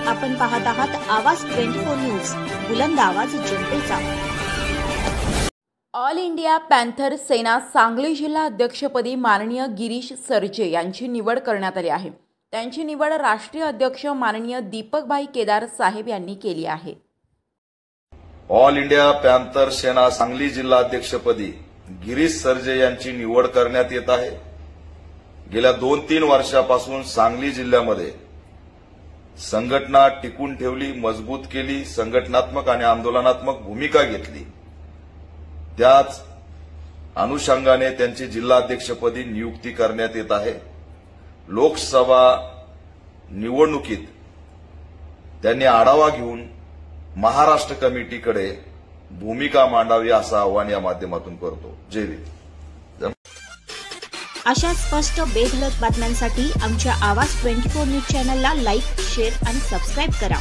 आपण पाहत आहात आवाज 24 न्यूज, बुलंद आवाज जनतेचा। ऑल इंडिया पॅन्थर सेना सांगली जिल्हा अध्यक्षपदी माननीय गिरीश सरजे यांची निवड करण्यात आली आहे। त्यांची निवड राष्ट्रीय अध्यक्ष माननीय दीपकभाई केदार साहेब यांनी केली आहे। ऑल इंडिया पॅन्थर सेना सांगली जिल्हा अध्यक्षपदी गिरीश सरजे यांची निवड करण्यात येत आहे। गेल्या 2-3 वर्षापासून सांगली जिल्ह्यामध्ये संघटना टिकून ठेवली, मजबूत केली, संघटनात्मक आणि आंदोलनात्मक भूमिका घेतली। त्याच अनुषंगाने त्यांची जिल्हा अध्यक्षपदी नियुक्ती करण्यात येत आहे। लोकसभा निवडणुकीत त्यांनी आढावा घेऊन महाराष्ट्र कमिटीकडे भूमिका मांडावी असं आवाहन या माध्यमातून करतो। जय हिंद। अशा स्पष्ट बेधडक बातम्यांसाठी आमच्या आवाज 24 न्यूज चॅनलला लाईक, शेअर आणि सबस्क्राइब करा।